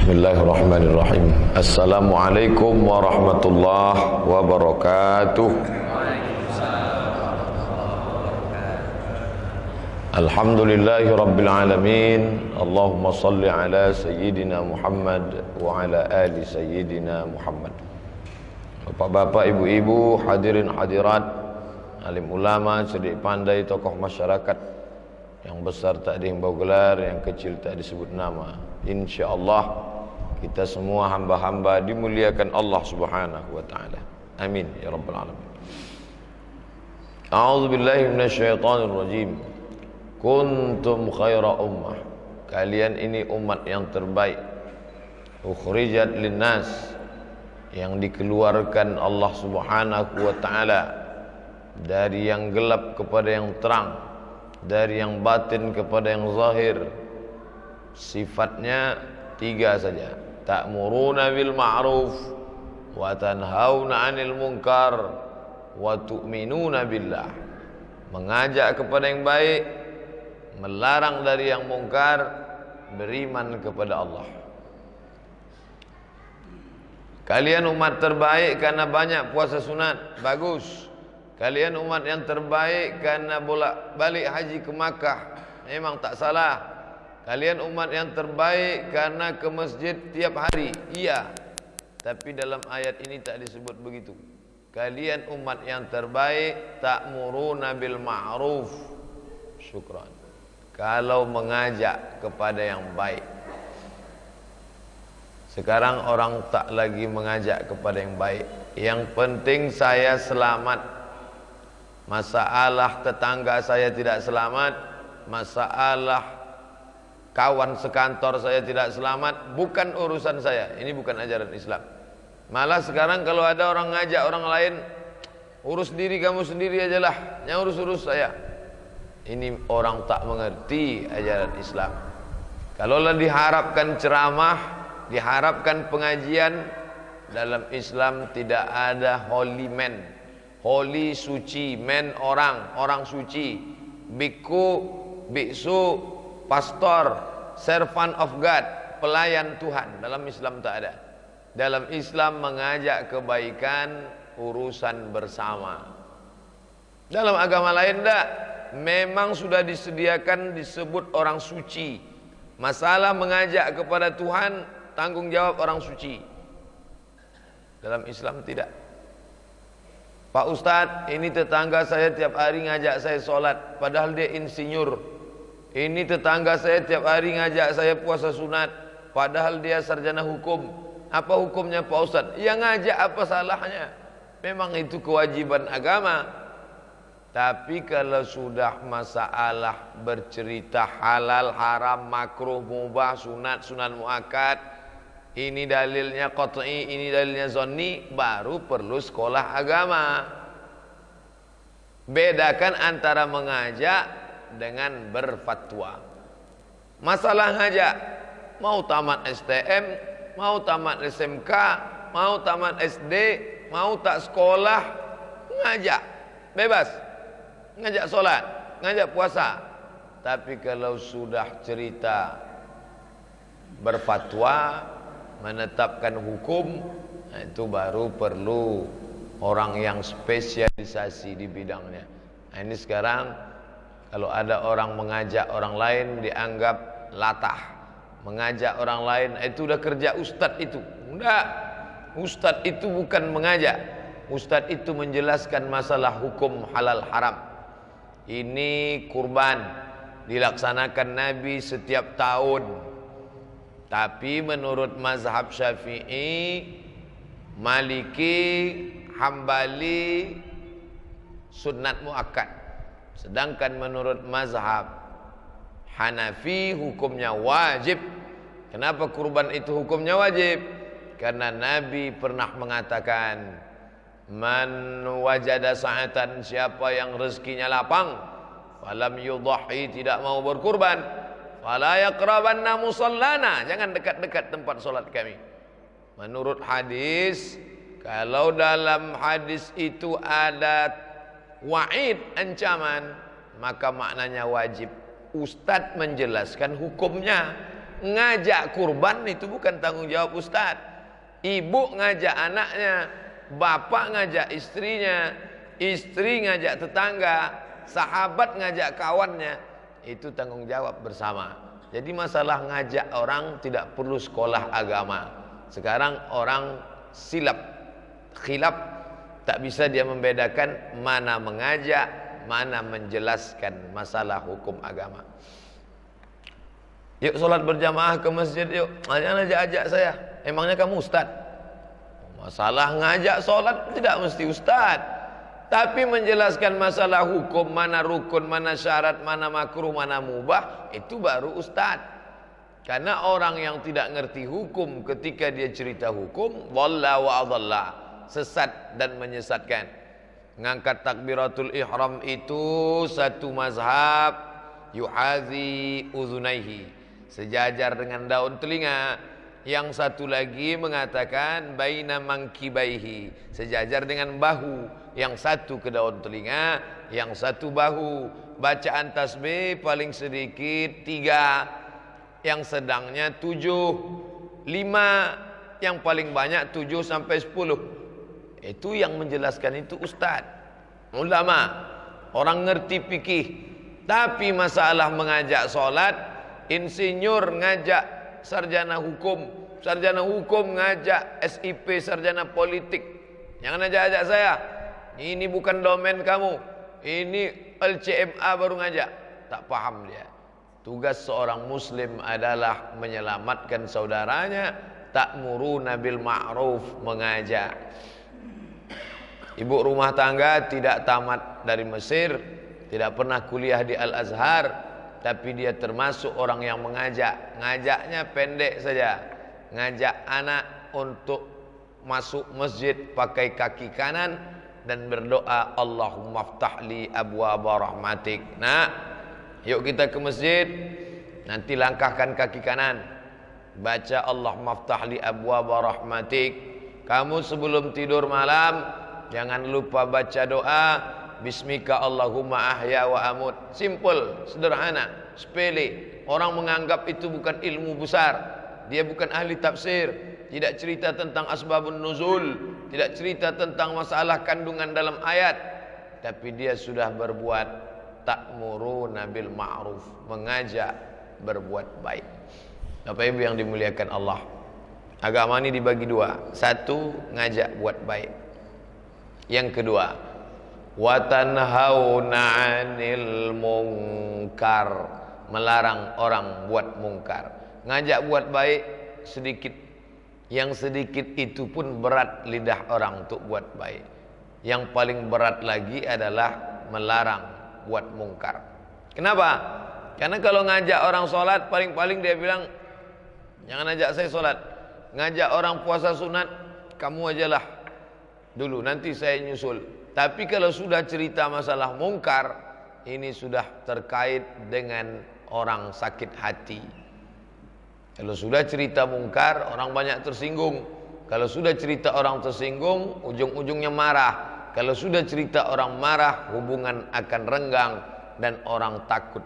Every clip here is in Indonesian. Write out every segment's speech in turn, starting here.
Bismillahirrahmanirrahim. Assalamualaikum warahmatullahi wabarakatuh. Alhamdulillahi rabbil alamin. Allahumma salli ala sayyidina Muhammad wa ala ali sayyidina Muhammad. Bapak-bapak, ibu-ibu, hadirin hadirat, alim ulama, cerdik pandai, tokoh masyarakat, yang besar tak dihimbau gelar, yang kecil tak disebut nama. InsyaAllah kita semua hamba-hamba dimuliakan Allah subhanahu wa ta'ala. Amin ya rabbal alamin. A'udzu billahi minasyaitonir rajim. Kuntum khaira ummah. Kalian ini umat yang terbaik. Ukhrijat linnas, yang dikeluarkan Allah subhanahu wa ta'ala dari yang gelap kepada yang terang, dari yang batin kepada yang zahir. Sifatnya tiga saja: ta'muruna bil ma'ruf wa tanhauna 'anil munkar wa tu'minuna billah. Mengajak kepada yang baik, melarang dari yang mungkar, beriman kepada Allah. Kalian umat terbaik karena banyak puasa sunat, bagus. Kalian umat yang terbaik karena bolak-balik haji ke Makkah, memang tak salah. Kalian umat yang terbaik karena ke masjid tiap hari, iya. Tapi dalam ayat ini tak disebut begitu. Kalian umat yang terbaik ta'muruna bil ma'ruf. Syukran. Kalau mengajak kepada yang baik. Sekarang orang tak lagi mengajak kepada yang baik. Yang penting saya selamat. Masalah tetangga saya tidak selamat, masalah kawan sekantor saya tidak selamat, bukan urusan saya. Ini bukan ajaran Islam. Malah sekarang kalau ada orang ngajak orang lain, urus diri kamu sendiri ajalah, yang urus saya. Ini orang tak mengerti ajaran Islam. Kalaulah diharapkan ceramah, diharapkan pengajian, dalam Islam tidak ada holy man. Holy suci, man orang suci. Biku, biksu, pastor, servant of God, pelayan Tuhan. Dalam Islam tak ada. Dalam Islam mengajak kebaikan, urusan bersama. Dalam agama lain tak. Memang sudah disediakan disebut orang suci. Masalah mengajak kepada Tuhan, tanggung jawab orang suci. Dalam Islam tidak. Pak Ustadz, ini tetangga saya tiap hari ngajak saya sholat, padahal dia insinyur. Ini tetangga saya tiap hari ngajak saya puasa sunat, padahal dia sarjana hukum. Apa hukumnya Pak Ustadz? Ya ngajak, apa salahnya? Memang itu kewajiban agama. Tapi kalau sudah masalah bercerita halal, haram, makruh, mubah, sunat, sunat muakkad, ini dalilnya qat'i, ini dalilnya zonni, baru perlu sekolah agama. Bedakan antara mengajak dengan berfatwa. Masalah ngajak, mau tamat STM, mau tamat SMK, mau tamat SD, mau tak sekolah, ngajak, bebas. Ngajak sholat, ngajak puasa. Tapi kalau sudah cerita berfatwa, menetapkan hukum, itu baru perlu orang yang spesialisasi di bidangnya. Nah, ini sekarang kalau ada orang mengajak orang lain dianggap latah. Mengajak orang lain itu udah kerja ustadz itu. Enggak. Ustadz itu bukan mengajak. Ustadz itu menjelaskan masalah hukum halal haram. Ini kurban dilaksanakan Nabi setiap tahun. Tapi menurut mazhab Syafi'i, Maliki, Hambali, sunat muakkad. Sedangkan menurut mazhab Hanafi hukumnya wajib. Kenapa kurban itu hukumnya wajib? Karena Nabi pernah mengatakan, man wajada sa'atan, siapa yang rezekinya lapang, falam yudhahi, tidak mau berkurban, fala yaqrabanna musallana, jangan dekat-dekat tempat solat kami. Menurut hadis, kalau dalam hadis itu ada wa'id, ancaman, maka maknanya wajib. Ustadz menjelaskan hukumnya. ngajak kurban itu bukan tanggung jawab ustaz. Ibu ngajak anaknya, bapak ngajak istrinya, istri ngajak tetangga, sahabat ngajak kawannya, itu tanggung jawab bersama. Jadi masalah ngajak orang tidak perlu sekolah agama. Sekarang orang silap, khilaf, tak bisa dia membedakan mana mengajak, mana menjelaskan masalah hukum agama. Yuk sholat berjamaah ke masjid yuk. Jangan ajak saya. Emangnya kamu ustaz? Masalah ngajak sholat tidak mesti ustaz. Tapi menjelaskan masalah hukum, mana rukun, mana syarat, mana makruh, mana mubah, itu baru ustaz. Karena orang yang tidak ngerti hukum ketika dia cerita hukum, dhalla wa adalla, sesat dan menyesatkan. Ngangkat takbiratul ihram itu satu mazhab, yuhazi uzunaihi, sejajar dengan daun telinga. Yang satu lagi mengatakan baina mangkibaihi, sejajar dengan bahu. Yang satu ke daun telinga, yang satu bahu. Bacaan tasbih paling sedikit 3, yang sedangnya 7, 5, yang paling banyak 7 sampai 10. Itu yang menjelaskan itu ustaz, ulama, orang ngerti fikih. Tapi masalah mengajak sholat, insinyur ngajak sarjana hukum ngajak SIP sarjana politik. Jangan ajak-ajak saya. Ini bukan domain kamu. Ini LCMA baru ngajak. Tak paham dia. Tugas seorang muslim adalah menyelamatkan saudaranya, ta'muruna bil ma'ruf, mengajak. Ibu rumah tangga tidak tamat dari Mesir, tidak pernah kuliah di Al-Azhar, tapi dia termasuk orang yang mengajak. Ngajaknya pendek saja. Ngajak anak untuk masuk masjid pakai kaki kanan dan berdoa, Allahumma ftahli abwaaba rahmatik. Nah, yuk kita ke masjid. Nanti langkahkan kaki kanan, baca Allahumma ftahli abwaaba rahmatik. Kamu sebelum tidur malam jangan lupa baca doa, Bismika Allahumma ahya wa amut. Simple, sederhana, sepele. Orang menganggap itu bukan ilmu besar. Dia bukan ahli tafsir. Tidak cerita tentang asbabun nuzul, tidak cerita tentang masalah kandungan dalam ayat. Tapi dia sudah berbuat ta'muruna bil ma'ruf, mengajak berbuat baik. Bapak Ibu yang dimuliakan Allah, agama ini dibagi 2. Satu, ngajak buat baik. Yang kedua, wa tanhauna 'anil munkar, melarang orang buat mungkar. Ngajak buat baik sedikit, yang sedikit itu pun berat lidah orang untuk buat baik. Yang paling berat lagi adalah melarang buat mungkar. Kenapa? Karena kalau ngajak orang sholat, paling-paling dia bilang, jangan ajak saya sholat. Ngajak orang puasa sunat, kamu ajalah dulu, nanti saya nyusul. Tapi kalau sudah cerita masalah mungkar, ini sudah terkait dengan orang sakit hati. Kalau sudah cerita mungkar, orang banyak tersinggung. Kalau sudah cerita orang tersinggung, ujung-ujungnya marah. Kalau sudah cerita orang marah, hubungan akan renggang dan orang takut.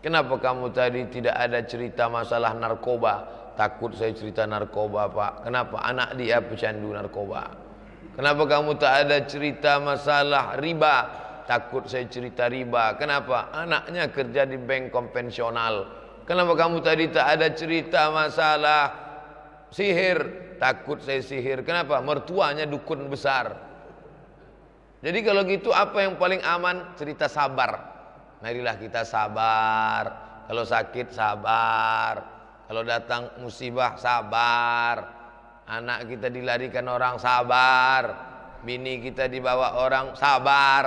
Kenapa kamu tadi tidak ada cerita masalah narkoba? Takut saya cerita narkoba, Pak. Kenapa? Anak dia pecandu narkoba. Kenapa kamu tak ada cerita masalah riba? Takut saya cerita riba. Kenapa? Anaknya kerja di bank konvensional. Kenapa kamu tadi tak ada cerita masalah sihir? Takut saya sihir. Kenapa? Mertuanya dukun besar. Jadi kalau gitu apa yang paling aman? Cerita sabar. Marilah kita sabar. Kalau sakit sabar. Kalau datang musibah sabar. Anak kita dilarikan orang sabar. Bini kita dibawa orang sabar.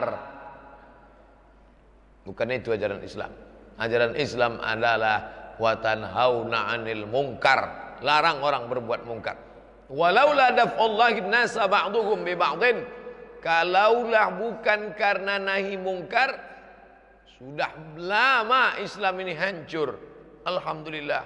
Bukan itu ajaran Islam. Ajaran Islam adalah wa tanhauna 'anil munkar, larang orang berbuat mungkar. Walaula daf'ullahi nasa ba'dhum bi ba'dhin, kalaulah bukan karena nahi mungkar, sudah lama Islam ini hancur. Alhamdulillah,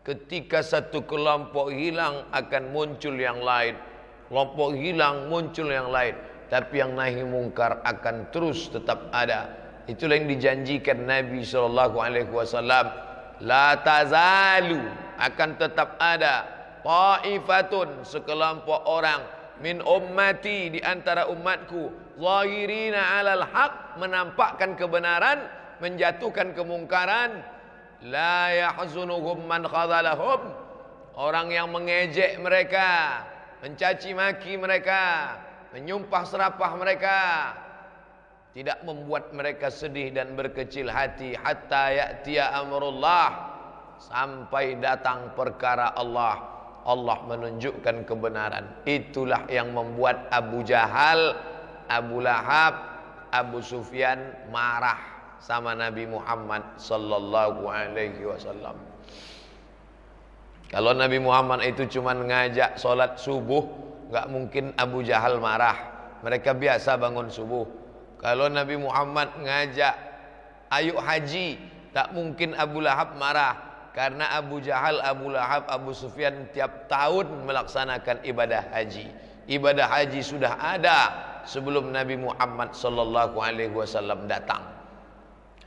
ketika satu kelompok hilang akan muncul yang lain, kelompok hilang muncul yang lain, tapi yang nahi mungkar akan terus tetap ada. Itulah yang dijanjikan Nabi SAW. La tazalu akan tetap ada ta'ifatun, sekelompok orang, min ummati, di antara umatku, zahirina 'alal haq, menampakkan kebenaran, menjatuhkan kemungkaran, la yahzunuhum man khadhalahum, orang yang mengejek mereka, mencaci maki mereka, menyumpah serapah mereka, tidak membuat mereka sedih dan berkecil hati, hatta ya'tiya amrullah, sampai datang perkara Allah. Allah menunjukkan kebenaran. Itulah yang membuat Abu Jahal, Abu Lahab, Abu Sufyan marah sama Nabi Muhammad sallallahu alaihi wasallam. Kalau Nabi Muhammad itu cuma ngajak solat subuh, nggak mungkin Abu Jahal marah. Mereka biasa bangun subuh. Kalau Nabi Muhammad ngajak ayo haji, tak mungkin Abu Lahab marah, karena Abu Jahal, Abu Lahab, Abu Sufyan tiap tahun melaksanakan ibadah haji. Ibadah haji sudah ada sebelum Nabi Muhammad sallallahu alaihi wasallam datang.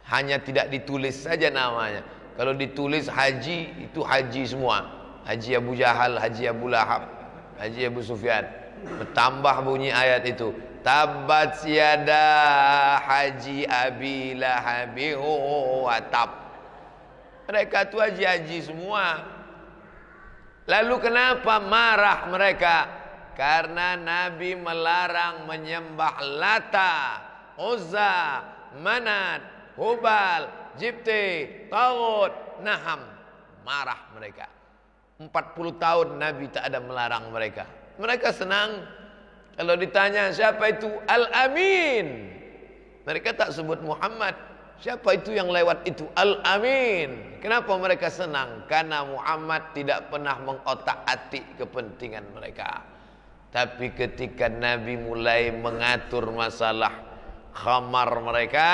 Hanya tidak ditulis saja namanya. Kalau ditulis haji, itu haji semua. Haji Abu Jahal, haji Abu Lahab, haji Abu Sufyan. Bertambah bunyi ayat itu, tabat yada haji abi lahabi wa tab. Mereka itu haji-haji semua. Lalu kenapa marah mereka? Karena Nabi melarang menyembah Lata, Uzza, Manat, Hubal, Jibti, Tagut, Naham. Marah mereka. 40 tahun Nabi tak ada melarang mereka. Mereka senang. Kalau ditanya siapa itu Al-Amin, mereka tak sebut Muhammad. Siapa itu yang lewat itu? Al-Amin. Kenapa mereka senang? Karena Muhammad tidak pernah mengotak-atik kepentingan mereka. Tapi ketika Nabi mulai mengatur masalah khamar mereka,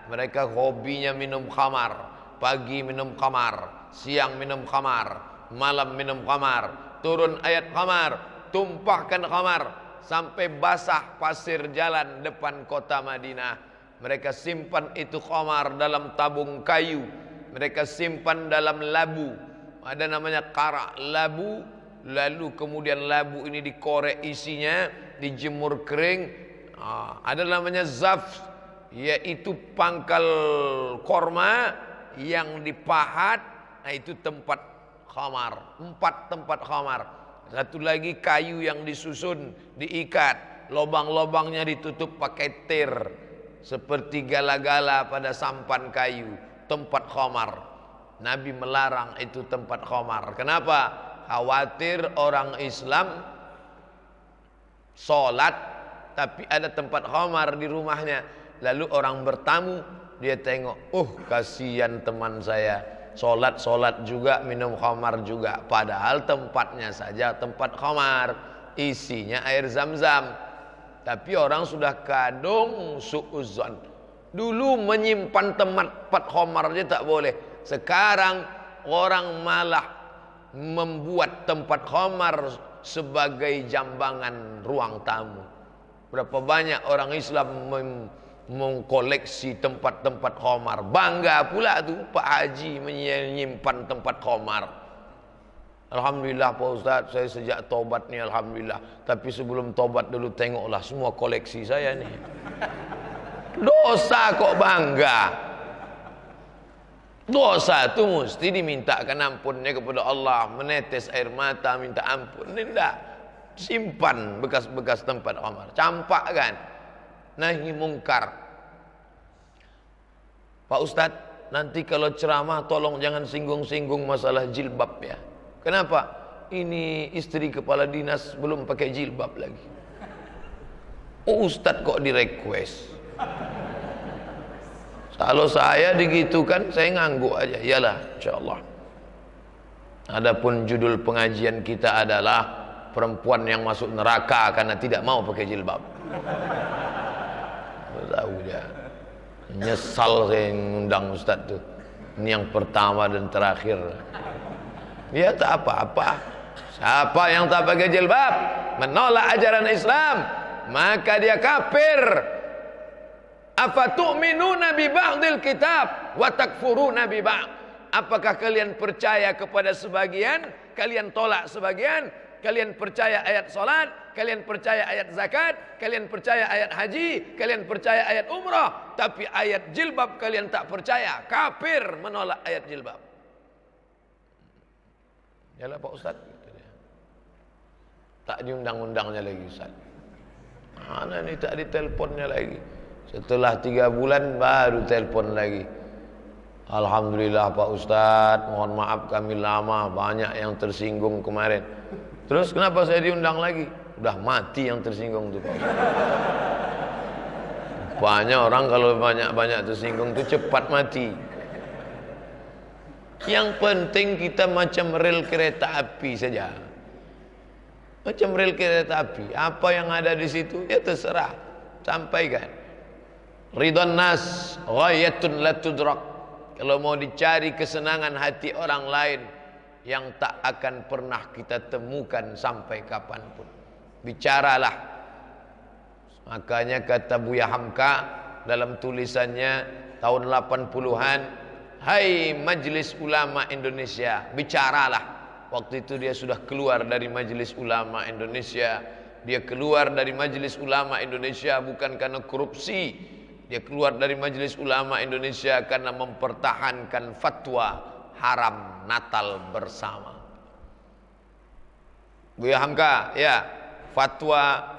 mereka hobinya minum khamar. Pagi minum khamar, siang minum khamar, malam minum khamar. Turun ayat khamar, tumpahkan khamar sampai basah pasir jalan depan kota Madinah. Mereka simpan itu khamar dalam tabung kayu. Mereka simpan dalam labu. Ada namanya karak labu. Lalu kemudian labu ini dikorek isinya, dijemur kering. Ada namanya zaf, yaitu pangkal korma yang dipahat. Nah, itu tempat khamar. 4 tempat khamar. Satu lagi kayu yang disusun, diikat, lobang-lobangnya ditutup pakai tir, seperti gala-gala pada sampan kayu. Tempat khamar. Nabi melarang itu tempat khamar. Kenapa? Khawatir orang Islam sholat tapi ada tempat khamar di rumahnya. Lalu orang bertamu, dia tengok, kasihan teman saya, sholat juga, minum khamar juga. Padahal tempatnya saja tempat khamar, isinya air zam-zam. Tapi orang sudah kadung su'uzon. Dulu menyimpan tempat khamar aja tak boleh. Sekarang orang malah membuat tempat khamar sebagai jambangan ruang tamu. Berapa banyak orang Islam mengkoleksi tempat-tempat khamar. Bangga pula tu Pak Haji menyimpan tempat khamar. Alhamdulillah Pak Ustaz, saya sejak tobat ni alhamdulillah. Tapi sebelum tobat dulu tengoklah semua koleksi saya ni. Dosa kok bangga. Dosa tu mesti dimintakan ampunnya kepada Allah, menetes air mata minta ampun. Ini tidak. Simpan bekas-bekas tempat khamar. Campak kan? Nahi mungkar. Pak Ustadz, nanti kalau ceramah tolong jangan singgung-singgung masalah jilbab ya. Kenapa? Ini istri kepala dinas belum pakai jilbab lagi. Ustadz kok di request? Kalau saya digitukan, saya ngangguk aja. Iyalah, insyaallah. Adapun judul pengajian kita adalah perempuan yang masuk neraka karena tidak mau pakai jilbab. Tahu dia. Nyesal saya ngundang Ustaz tuh. Ini yang pertama dan terakhir. Ya tak apa-apa. Siapa yang tak pakai jilbab, menolak ajaran Islam, maka dia kafir. Afatu'minuna bi ba'dil kitab wa takfuruna bi ba'd. Apakah kalian percaya kepada sebagian, kalian tolak sebagian? Kalian percaya ayat salat, kalian percaya ayat zakat, kalian percaya ayat haji, kalian percaya ayat umrah, tapi ayat jilbab kalian tak percaya. Kafir menolak ayat jilbab. Yalah Pak Ustaz, tak diundang-undangnya lagi Ustaz. Mana ni tak diteleponnya lagi. Setelah 3 bulan baru telepon lagi. Alhamdulillah Pak Ustaz, mohon maaf kami lama, banyak yang tersinggung kemarin. Terus kenapa saya diundang lagi? Udah mati yang tersinggung tu Pak Ustaz. Banyak orang kalau banyak-banyak tersinggung tu cepat mati. Yang penting kita macam rel kereta api saja. Macam rel kereta api. Apa yang ada di situ ya terserah, sampaikan. Ridwan nas ghayatun la tudrak. Kalau mau dicari kesenangan hati orang lain yang tak akan pernah kita temukan sampai kapanpun, bicaralah. Makanya kata Buya Hamka dalam tulisannya tahun 80-an, hai Majelis Ulama Indonesia, bicaralah. Waktu itu dia sudah keluar dari Majelis Ulama Indonesia. Dia keluar dari Majelis Ulama Indonesia bukan karena korupsi. Dia keluar dari Majelis Ulama Indonesia karena mempertahankan fatwa haram Natal bersama. Buya Hamka, ya, fatwa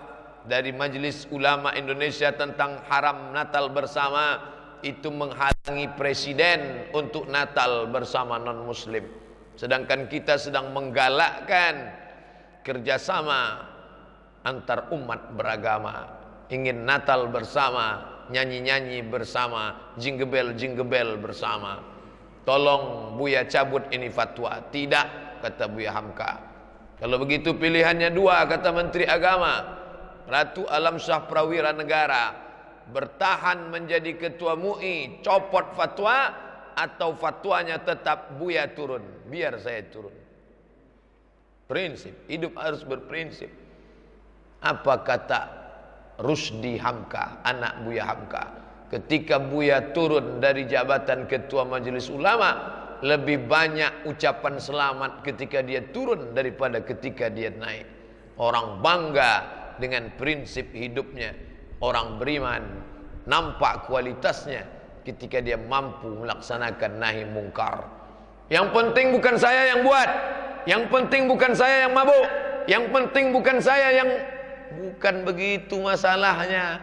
dari Majelis Ulama Indonesia tentang haram Natal bersama itu menghalangi presiden untuk Natal bersama non-muslim. Sedangkan kita sedang menggalakkan kerjasama antar umat beragama, ingin Natal bersama, nyanyi-nyanyi bersama, jingle-bell bersama. Tolong Buya cabut ini fatwa. Tidak, kata Buya Hamka. Kalau begitu pilihannya 2, kata Menteri Agama, Ratu Alam Shah Prawira Negara, bertahan menjadi ketua MUI, copot fatwa, atau fatwanya tetap Buya turun, biar saya turun. Prinsip, hidup harus berprinsip. Apa kata Rusdi Hamka, anak Buya Hamka, ketika Buya turun dari jabatan ketua Majelis Ulama, lebih banyak ucapan selamat ketika dia turun daripada ketika dia naik. Orang bangga dengan prinsip hidupnya. Orang beriman nampak kualitasnya ketika dia mampu melaksanakan nahi mungkar. Yang penting bukan saya yang buat, yang penting bukan saya yang mabuk, yang penting bukan saya yang... Bukan begitu masalahnya.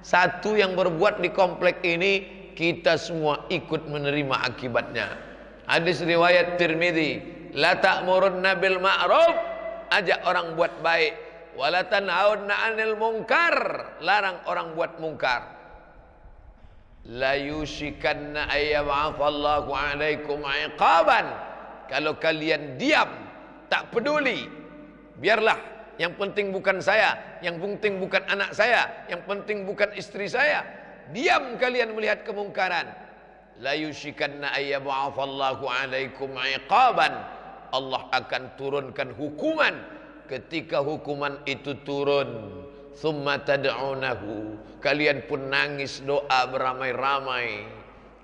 Satu yang berbuat di komplek ini, kita semua ikut menerima akibatnya. Hadis riwayat Tirmidzi, la ta'murunna bil ma'ruf, ajak orang buat baik, wa la tanhauna 'anil munkar, larang orang buat mungkar. La yushikanna ayyab'athallahu 'alaikum 'iqaban. Kalau kalian diam, tak peduli, biarlah. Yang penting bukan saya, yang penting bukan anak saya, yang penting bukan istri saya. Diam kalian melihat kemungkaran. La yushikanna ayyab'athallahu 'alaikum 'iqaban. Allah akan turunkan hukuman. Ketika hukuman itu turun, thumma tad'unahu, kalian pun nangis doa beramai-ramai.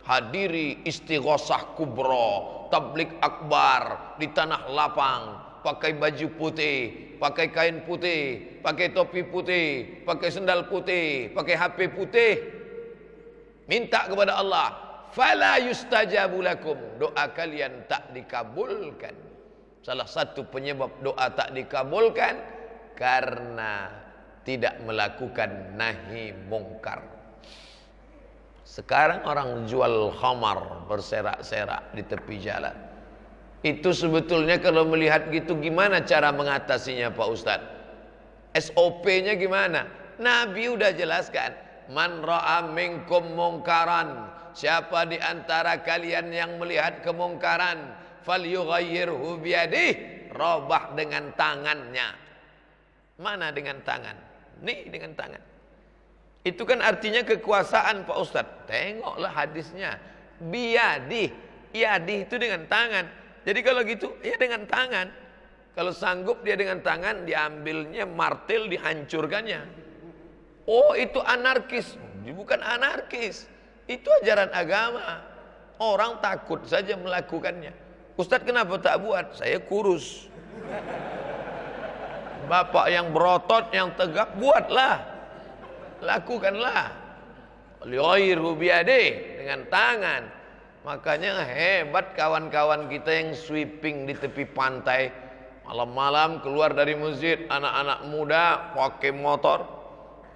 Hadiri istighosah kubra, tablik akbar di tanah lapang, pakai baju putih, pakai kain putih, pakai topi putih, pakai sendal putih, pakai HP putih, minta kepada Allah, fala yustajabu lakum, doa kalian tak dikabulkan. Salah satu penyebab doa tak dikabulkan karena tidak melakukan nahi mungkar. Sekarang orang jual khamar berserak-serak di tepi jalan. Itu sebetulnya kalau melihat gitu gimana cara mengatasinya Pak Ustadz? SOP-nya gimana? Nabi udah jelaskan, man ra'a minkum mungkaran, siapa di antara kalian yang melihat kemungkaran, falyughayyirhu biyadihi, robah dengan tangannya. Mana dengan tangan? Nih dengan tangan. Itu kan artinya kekuasaan Pak Ustadz. Tengoklah hadisnya, biyadih, yadih itu dengan tangan. Jadi kalau gitu, ya dengan tangan. Kalau sanggup dia dengan tangan, diambilnya martil, dihancurkannya. Oh itu anarkis. Bukan anarkis, itu ajaran agama. Orang takut saja melakukannya. Ustadz kenapa tak buat? Saya kurus. Bapak yang berotot, yang tegap, buatlah. Lakukanlah. Lighayirhu biyadih, dengan tangan. Makanya hebat kawan-kawan kita yang sweeping di tepi pantai. Malam-malam keluar dari masjid, anak-anak muda pakai motor.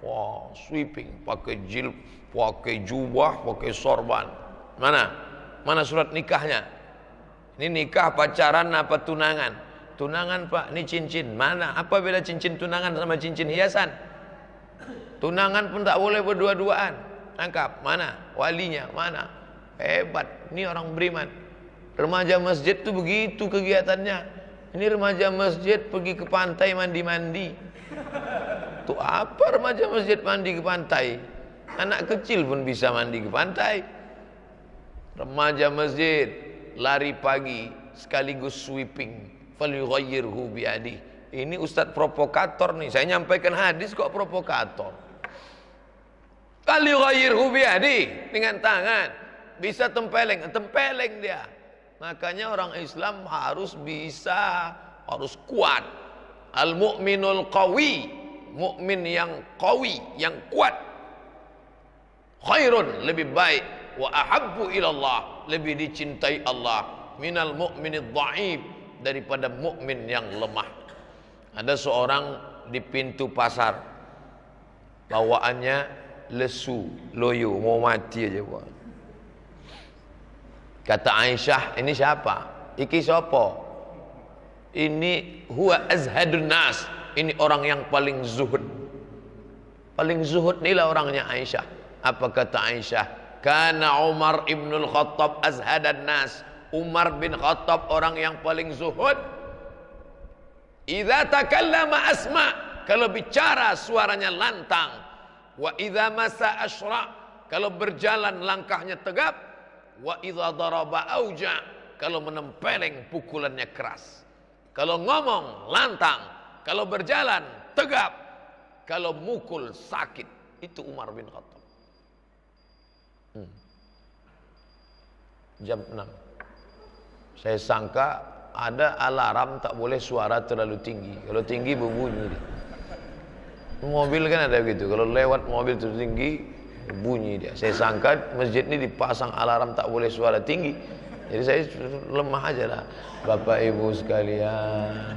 Wah, sweeping, pakai jilbab, pakai jubah, pakai sorban. Mana surat nikahnya? Ini nikah, pacaran, apa tunangan? Tunangan pak, ini cincin. Mana? Apa beda cincin tunangan sama cincin hiasan? Tunangan pun tak boleh berdua-duaan. Tangkap, mana? Walinya, mana? Hebat, ini orang beriman. Remaja masjid tuh begitu kegiatannya. Ini remaja masjid pergi ke pantai mandi-mandi. Tuh apa remaja masjid mandi ke pantai? Anak kecil pun bisa mandi ke pantai. Remaja masjid lari pagi sekaligus sweeping. Falyughayyirhu biadi. Ini ustadz provokator nih. Saya nyampaikan hadis kok provokator. Falyughayyirhu biadi, dengan tangan. Bisa tempeleng dia. Makanya orang Islam harus bisa, harus kuat. Al-mu'minul qawi, mukmin yang qawi, yang kuat. Khairun, lebih baik, wa ahabbu ilallah, lebih dicintai Allah, minal mu'minid dha'if, daripada mukmin yang lemah. Ada seorang di pintu pasar, bawaannya lesu, loyo, mau mati aja buat. Kata Aisyah, ini siapa? Iki siapa? Ini huwa azhadun nas. Ini orang yang paling zuhud. Paling zuhud inilah orangnya Aisyah. Apa kata Aisyah? Kana Umar ibnul Khattab azhadan nas. Umar bin Khattab orang yang paling zuhud. Idza takallama asma, kalau bicara suaranya lantang. Wa idza masa asyra, kalau berjalan langkahnya tegap. Wa idza daraba auja, kalau menempeleng pukulannya keras. Kalau ngomong lantang, kalau berjalan tegap, kalau mukul sakit. Itu Umar bin Khattab. Jam 6. Saya sangka ada alarm tak boleh suara terlalu tinggi. Kalau tinggi berbunyi. Mobil kan ada begitu. Kalau lewat mobil terlalu tinggi, bunyi dia. Saya sangka masjid ini dipasang alarm tak boleh suara tinggi. Jadi saya lemah aja lah. Bapak ibu sekalian,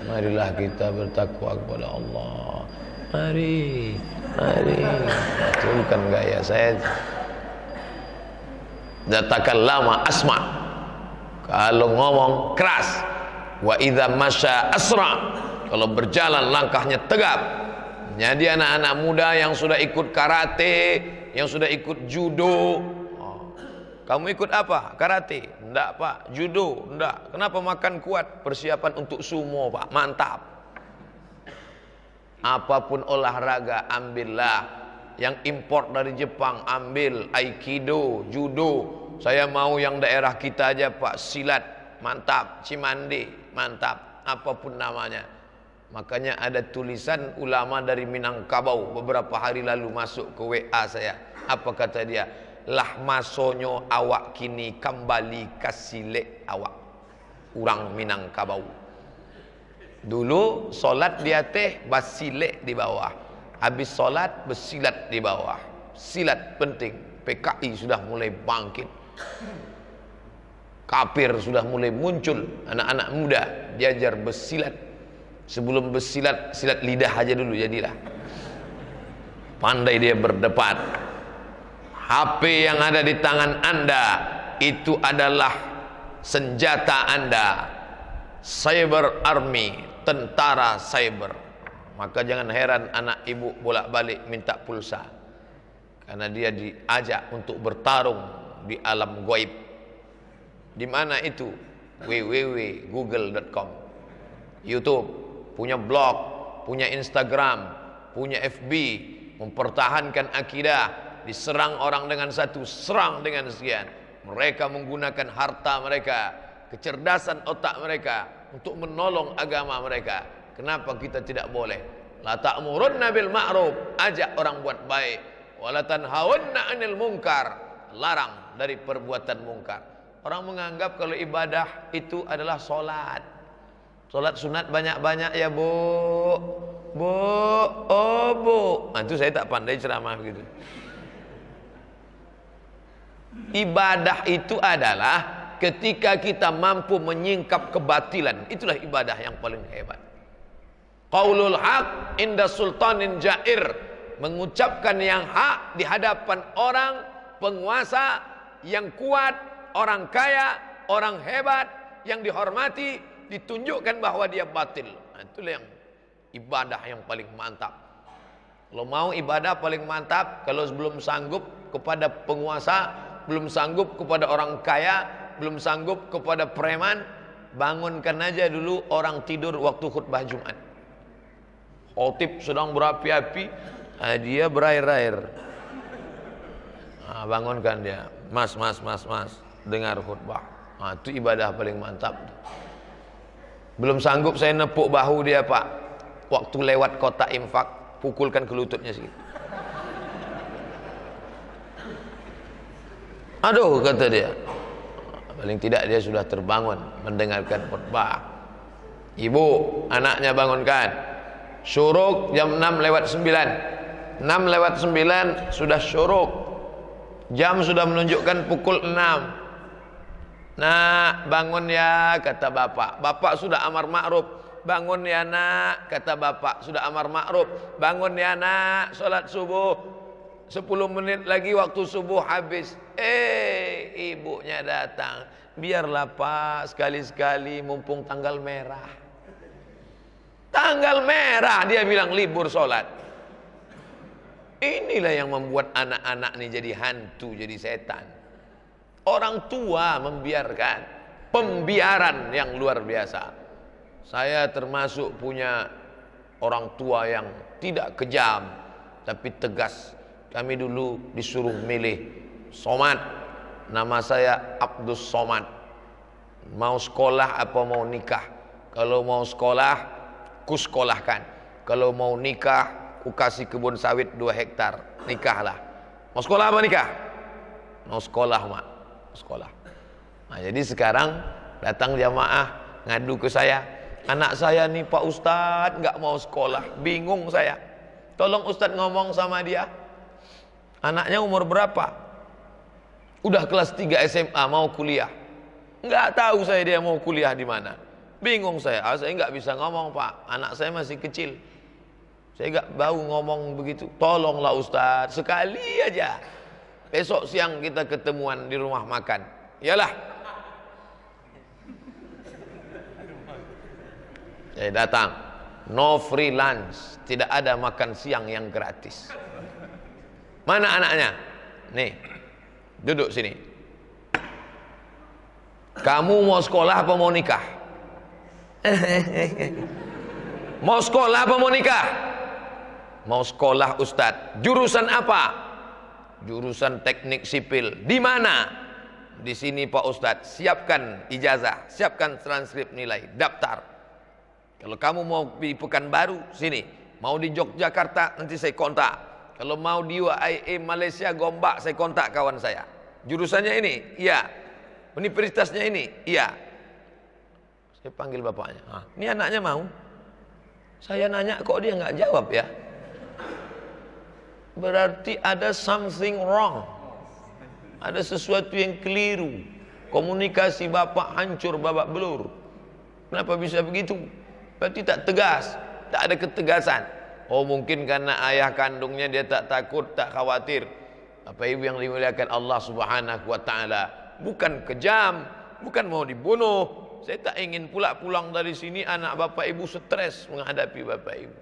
marilah kita bertakwa kepada Allah. Mari. Itu bukan gaya saya. Datakallama asma, kalau ngomong keras. Wa idza masya asra, kalau berjalan langkahnya tegap. Jadi anak-anak muda yang sudah ikut karate, yang sudah ikut judo. Kamu ikut apa? Karate? Enggak pak. Judo? Enggak. Kenapa makan kuat? Persiapan untuk sumo pak. Mantap. Apapun olahraga ambillah. Yang import dari Jepang ambil. Aikido, judo. Saya mau yang daerah kita aja pak. Silat, mantap. Cimande, mantap. Apapun namanya. Makanya ada tulisan ulama dari Minangkabau beberapa hari lalu masuk ke WA saya. Apa kata dia? Lah masonyo awak kini kembali kasile awak. Urang Minangkabau. Dulu solat dia teh basilek di bawah. Habis solat bersilat di bawah. Silat penting. PKI sudah mulai bangkit. Kafir sudah mulai muncul. Anak-anak muda diajar bersilat. Sebelum bersilat, silat lidah aja dulu jadilah. Pandai dia berdebat. HP yang ada di tangan Anda itu adalah senjata Anda. Cyber army, tentara cyber. Maka jangan heran anak ibu bolak-balik minta pulsa. Karena dia diajak untuk bertarung di alam gaib. Di mana itu? www.google.com, YouTube, punya blog, punya Instagram, punya FB, mempertahankan akidah, diserang orang dengan satu, serang dengan sekian. Mereka menggunakan harta mereka, kecerdasan otak mereka untuk menolong agama mereka. Kenapa kita tidak boleh? La ta'murunna bil ma'ruf, ajak orang buat baik. Wa la tanhawanna 'anil munkar, larang dari perbuatan mungkar. Orang menganggap kalau ibadah itu adalah sholat. Sholat sunat banyak-banyak ya bu. Bu, oh bu. Nah, itu saya tak pandai ceramah begitu. Ibadah itu adalah ketika kita mampu menyingkap kebatilan. Itulah ibadah yang paling hebat. Qaulul haq inda sultanin jair. Mengucapkan yang hak di hadapan orang penguasa yang kuat, orang kaya, orang hebat, yang dihormati, ditunjukkan bahwa dia batil. Nah, itulah yang ibadah yang paling mantap. Kalau mau ibadah paling mantap, kalau belum sanggup kepada penguasa, belum sanggup kepada orang kaya, belum sanggup kepada preman, bangunkan aja dulu orang tidur waktu khutbah Jumat. Khotib sedang berapi-api, dia berair-air. Nah, bangunkan dia, mas, dengar khutbah. Nah, itu ibadah paling mantap. Belum sanggup saya nepuk bahu dia pak, waktu lewat kotak infak, pukulkan ke lututnya sedikit. Aduh, kata dia. Paling tidak dia sudah terbangun mendengarkan khutbah. Ibu, anaknya bangunkan. Syuruk jam 6 lewat 9. 6 lewat 9 sudah syuruk. Jam sudah menunjukkan pukul 6. Nak, bangun ya, kata bapak. Bapak sudah amar ma'ruf. Bangun ya nak, kata bapak. Sudah amar ma'ruf. Bangun ya nak, sholat subuh. 10 menit lagi waktu subuh habis. Ibunya datang. Biarlah pak, sekali-sekali mumpung tanggal merah. Tanggal merah, dia bilang libur sholat. Inilah yang membuat anak-anak ini jadi hantu, jadi setan. Orang tua membiarkan, pembiaran yang luar biasa. Saya termasuk punya orang tua yang tidak kejam, tapi tegas. Kami dulu disuruh milih somad. Nama saya Abdus Somad. Mau sekolah apa mau nikah? Kalau mau sekolah, ku sekolahkan. Kalau mau nikah, ku kasih kebun sawit 2 hektar. Nikahlah. Mau sekolah apa nikah? Mau sekolah mak. Sekolah. Nah, jadi sekarang datang jamaah ngadu ke saya, anak saya nih Pak Ustadz nggak mau sekolah, bingung saya. Tolong Ustadz ngomong sama dia. Anaknya umur berapa? Udah kelas 3 SMA mau kuliah. Nggak tahu saya dia mau kuliah di mana. Bingung saya. Saya nggak bisa ngomong Pak. Anak saya masih kecil. Saya nggak bau ngomong begitu. Tolonglah Ustadz sekali aja. Besok siang kita ketemuan di rumah makan. Iyalah. Saya datang. No free lunch. Tidak ada makan siang yang gratis. Mana anaknya? Nih. Duduk sini. Kamu mau sekolah apa mau nikah? Mau sekolah apa mau nikah? Mau sekolah Ustadz. Jurusan apa? Jurusan teknik sipil. Di mana? Di sini Pak Ustadz. Siapkan ijazah, siapkan transkrip nilai, daftar. Kalau kamu mau di Pekanbaru, sini. Mau di Yogyakarta, nanti saya kontak. Kalau mau di UIA Malaysia, Gombak, saya kontak kawan saya. Jurusannya ini, iya. Universitasnya ini, iya. Saya panggil bapaknya. Ini anaknya mau. Saya nanya kok dia nggak jawab ya. Berarti ada something wrong. Ada sesuatu yang keliru. Komunikasi bapak hancur babak belur. Kenapa bisa begitu? Berarti tak tegas, tak ada ketegasan. Oh mungkin karena ayah kandungnya dia tak takut, tak khawatir. Bapak ibu yang dimuliakan Allah subhanahu wa ta'ala. Bukan kejam, bukan mau dibunuh. Saya tak ingin pula pulang dari sini anak bapak ibu stres menghadapi bapak ibu.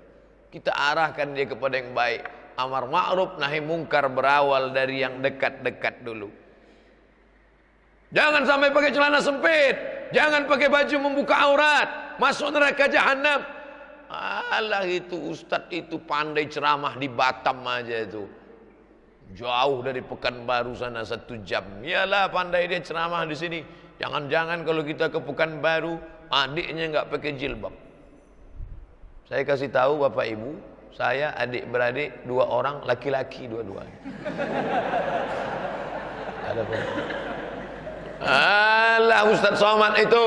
Kita arahkan dia kepada yang baik. Amar ma'ruf nahi mungkar berawal dari yang dekat-dekat dulu. Jangan sampai pakai celana sempit, jangan pakai baju membuka aurat, masuk neraka jahanam. Alah itu ustadz itu pandai ceramah di Batam aja itu. Jauh dari Pekanbaru sana 1 jam. Iyalah pandai dia ceramah di sini. Jangan-jangan kalau kita ke Pekanbaru adiknya nggak pakai jilbab. Saya kasih tahu bapak ibu, saya adik beradik 2 orang laki-laki dua-duanya. Ada perempuan. Alah Ustaz Somad itu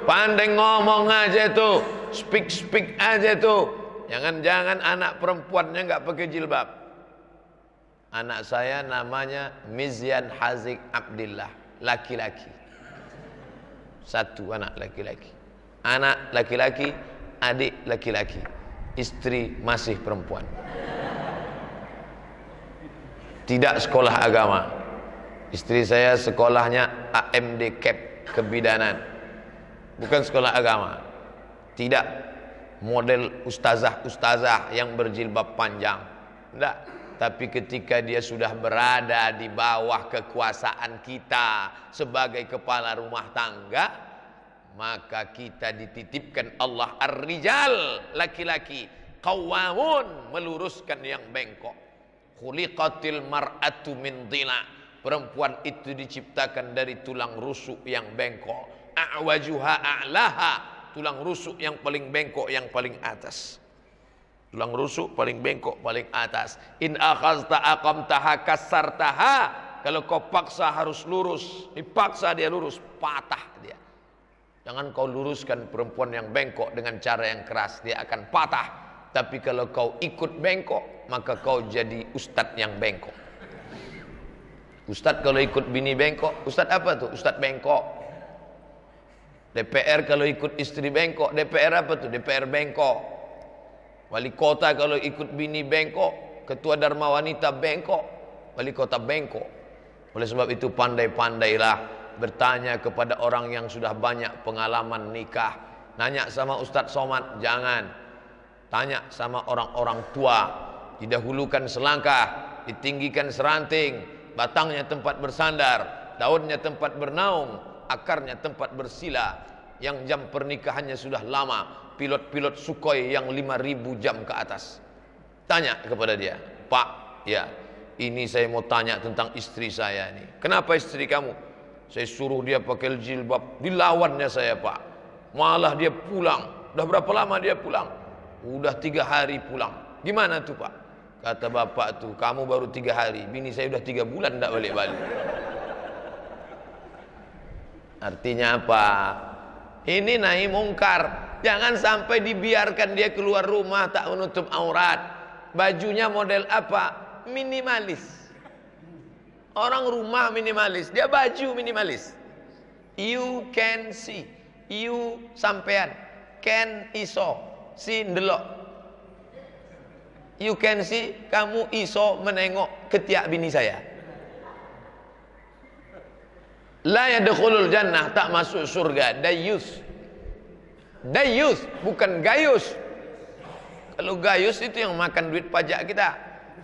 pandai ngomong aja itu, speak aja itu. Jangan-jangan anak perempuannya nggak pakai jilbab. Anak saya namanya Mizyan Hazik Abdillah, laki-laki. Satu anak laki-laki. Anak laki-laki, adik laki-laki. Istri masih perempuan. Tidak sekolah agama. Istri saya sekolahnya AMD Cap kebidanan. Bukan sekolah agama. Tidak model ustazah yang berjilbab panjang. Tidak. Tapi ketika dia sudah berada di bawah kekuasaan kita sebagai kepala rumah tangga, maka kita dititipkan Allah ar-rijal, laki-laki, qawwamun, meluruskan yang bengkok. Khuliqatil mar'atu min dhila, perempuan itu diciptakan dari tulang rusuk yang bengkok. A'wajuha a'laha, tulang rusuk yang paling bengkok, yang paling atas. Tulang rusuk paling bengkok, paling atas. In akhazta aqamtaha kasartaha, kalau kau paksa harus lurus, dipaksa dia lurus, patah dia. Jangan kau luruskan perempuan yang bengkok dengan cara yang keras, dia akan patah. Tapi kalau kau ikut bengkok, maka kau jadi ustadz yang bengkok. Ustadz kalau ikut bini bengkok, ustadz apa tuh? Ustadz bengkok. DPR kalau ikut istri bengkok, DPR apa tuh? DPR bengkok. Wali kota kalau ikut bini bengkok, ketua Dharma Wanita bengkok, wali kota bengkok. Oleh sebab itu pandai-pandailah bertanya kepada orang yang sudah banyak pengalaman nikah. Nanya sama Ustadz Somad, jangan. Tanya sama orang-orang tua. Didahulukan selangkah, ditinggikan seranting, batangnya tempat bersandar, daunnya tempat bernaung, akarnya tempat bersila. Yang jam pernikahannya sudah lama, pilot-pilot Sukhoi yang 5.000 jam ke atas. Tanya kepada dia, Pak, ya, ini saya mau tanya tentang istri saya ini. Kenapa istri kamu? Saya suruh dia pakai jilbab, dilawannya saya, Pak. Malah dia pulang. Udah berapa lama dia pulang? Udah 3 hari pulang. Gimana tuh, Pak? Kata bapak tuh, kamu baru 3 hari, bini saya udah 3 bulan tidak balik-balik. Artinya apa? Ini nahi mungkar. Jangan sampai dibiarkan dia keluar rumah tak menutup aurat. Bajunya model apa? Minimalis. Orang rumah minimalis, dia baju minimalis. You can see, you sampean can iso, si ndelok. You can see, kamu iso menengok ketiak bini saya. La yadkhulul jannah, tak masuk surga. Dayus. Dayus, bukan gayus. Kalau gayus itu yang makan duit pajak kita.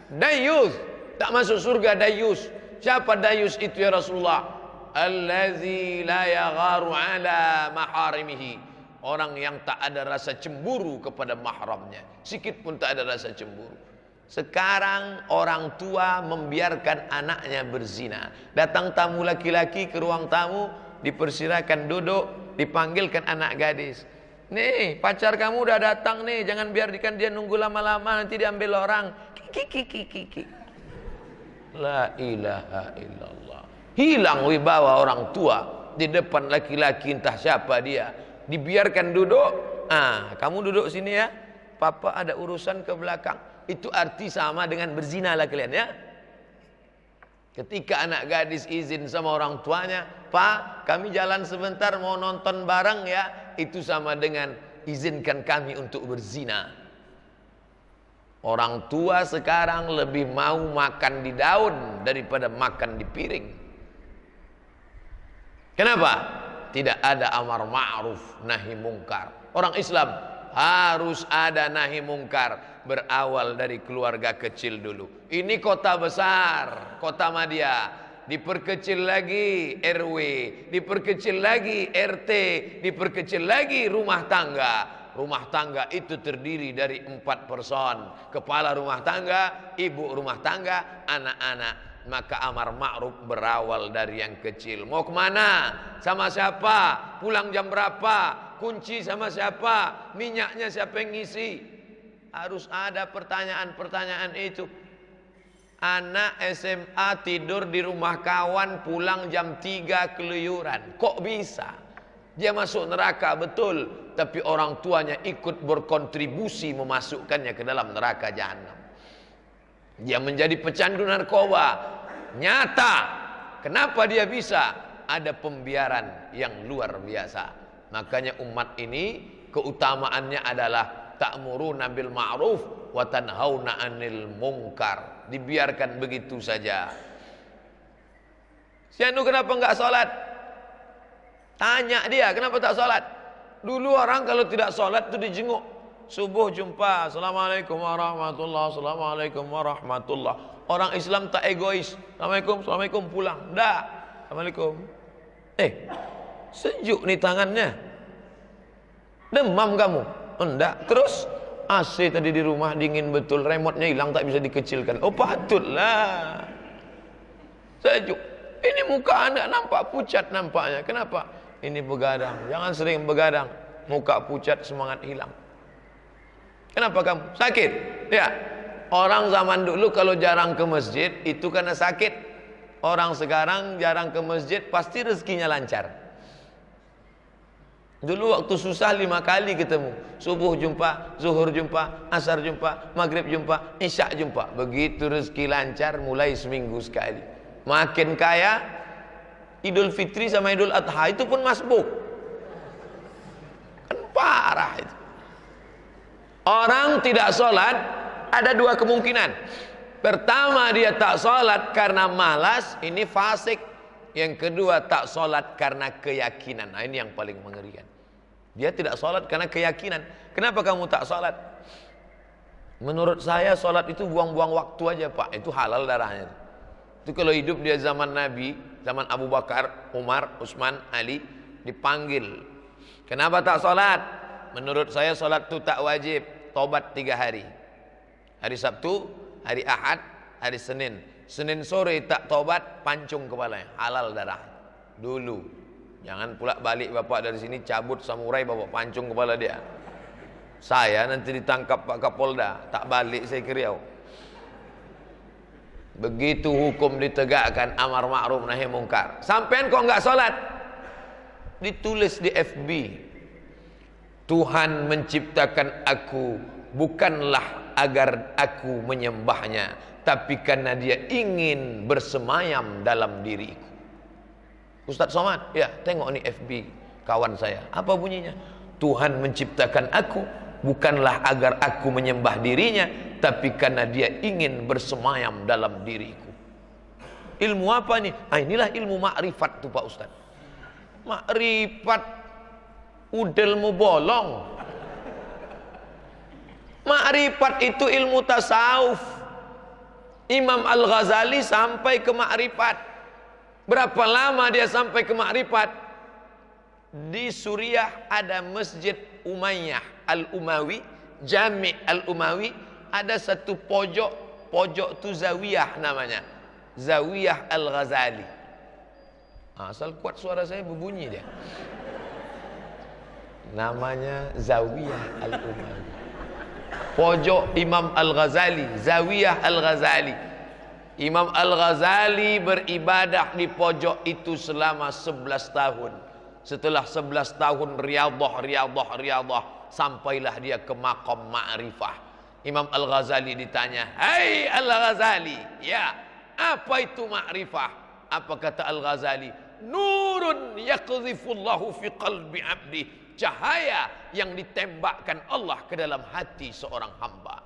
Dayus, tak masuk surga dayus. Siapa dayus itu ya Rasulullah? Allazi la yagharu ala maharimihi. Orang yang tak ada rasa cemburu kepada mahramnya. Sikit pun tak ada rasa cemburu. Sekarang orang tua membiarkan anaknya berzina. Datang tamu laki-laki ke ruang tamu, dipersilakan duduk, dipanggilkan anak gadis. Nih, pacar kamu udah datang nih, jangan biarkan dia nunggu lama-lama, nanti diambil orang. Kiki. La ilaha illallah. Hilang wibawa orang tua di depan laki-laki entah siapa dia. Dibiarkan duduk. Kamu duduk sini ya. Papa ada urusan ke belakang. Itu arti sama dengan berzina lah kalian ya. Ketika anak gadis izin sama orang tuanya, Pak, kami jalan sebentar mau nonton bareng ya. Itu sama dengan izinkan kami untuk berzina. Orang tua sekarang lebih mau makan di daun daripada makan di piring. Kenapa? Tidak ada amar ma'ruf nahi mungkar. Orang Islam harus ada nahi mungkar, berawal dari keluarga kecil dulu. Ini kota besar, kota Madia, diperkecil lagi RW, diperkecil lagi RT, diperkecil lagi rumah tangga. Rumah tangga itu terdiri dari 4 person. Kepala rumah tangga, ibu rumah tangga, anak-anak. Maka amar ma'ruf berawal dari yang kecil. Mau kemana? Sama siapa? Pulang jam berapa? Kunci sama siapa? Minyaknya siapa yang ngisi? Harus ada pertanyaan-pertanyaan itu. Anak SMA tidur di rumah kawan, pulang jam 3 keluyuran. Kok bisa? Dia masuk neraka betul, tapi orang tuanya ikut berkontribusi memasukkannya ke dalam neraka jahanam. Dia menjadi pecandu narkoba. Nyata. Kenapa dia bisa? Ada pembiaran yang luar biasa. Makanya umat ini keutamaannya adalah ta'muruna bil ma'ruf wa tanhauna 'anil munkar. Dibiarkan begitu saja. Si anu kenapa enggak salat? Tanya dia, kenapa tak salat? Dulu orang kalau tidak salat itu dijenguk. Subuh jumpa, assalamualaikum warahmatullah, assalamualaikum warahmatullah. Orang Islam tak egois. Assalamualaikum, assalamualaikum, pulang. Dah. Assalamualaikum. Sejuk nih tangannya. Demam kamu? Enggak. Terus AC tadi di rumah dingin betul, remote-nya hilang tak bisa dikecilkan. Oh patutlah. Sejuk. Ini muka anak nampak pucat nampaknya. Kenapa? Ini begadang. Jangan sering begadang. Muka pucat, semangat hilang. Kenapa kamu? Sakit? Ya. Orang zaman dulu kalau jarang ke masjid itu karena sakit. Orang sekarang jarang ke masjid pasti rezekinya lancar. Dulu waktu susah 5 kali ketemu. Subuh jumpa, zuhur jumpa, asar jumpa, maghrib jumpa, isya jumpa. Begitu rezeki lancar mulai seminggu sekali. Makin kaya, Idul Fitri sama Idul Adha itu pun masbuk. Kan parah itu. Orang tidak sholat ada 2 kemungkinan. Pertama dia tak sholat karena malas, ini fasik. Yang kedua tak sholat karena keyakinan. Nah ini yang paling mengerikan. Dia tidak sholat karena keyakinan. Kenapa kamu tak sholat? Menurut saya sholat itu buang-buang waktu aja pak. Itu halal darahnya. Itu kalau hidup dia zaman Nabi, zaman Abu Bakar, Umar, Utsman, Ali, dipanggil. Kenapa tak sholat? Menurut saya sholat itu tak wajib. Tobat 3 hari. Hari Sabtu, hari Ahad, hari Senin. Senin sore tak tobat, pancung kepalanya, halal darah. Dulu, jangan pula balik bapak dari sini cabut samurai bapak pancung kepala dia. Saya nanti ditangkap Pak Kapolda, tak balik saya ke Riau. Begitu hukum ditegakkan, amar ma'ruf nahi mungkar. Sampean kok enggak sholat? Ditulis di FB. Tuhan menciptakan aku bukanlah agar aku menyembahnya, tapi karena dia ingin bersemayam dalam diriku. Ustaz Somad, ya tengok nih FB kawan saya. Apa bunyinya? Tuhan menciptakan aku bukanlah agar aku menyembah dirinya, tapi karena dia ingin bersemayam dalam diriku. Ilmu apa nih? Inilah ilmu makrifat tuh Pak Ustaz. Makrifat udelmu bolong. Makrifat itu ilmu tasawuf. Imam Al-Ghazali sampai ke makrifat. Berapa lama dia sampai ke makrifat? Di Suriah ada Masjid Umayyah Al-Umawi, Jami' Al-Umawi, ada satu pojok itu zawiyah namanya. Zawiyah Al-Ghazali. Asal kuat suara saya berbunyi dia. Namanya Zawiyah Al-Umawi. Pojok Imam Al-Ghazali, Zawiyah Al-Ghazali. Imam Al-Ghazali beribadah di pojok itu selama 11 tahun. Setelah 11 tahun riadah, sampailah dia ke maqam ma'rifah. Imam Al-Ghazali ditanya, "Hai Al-Ghazali, ya, apa itu ma'rifah?" Apa kata Al-Ghazali? "Nurun yaqdhifullahu fi qalbi 'abdi." Cahaya yang ditembakkan Allah ke dalam hati seorang hamba.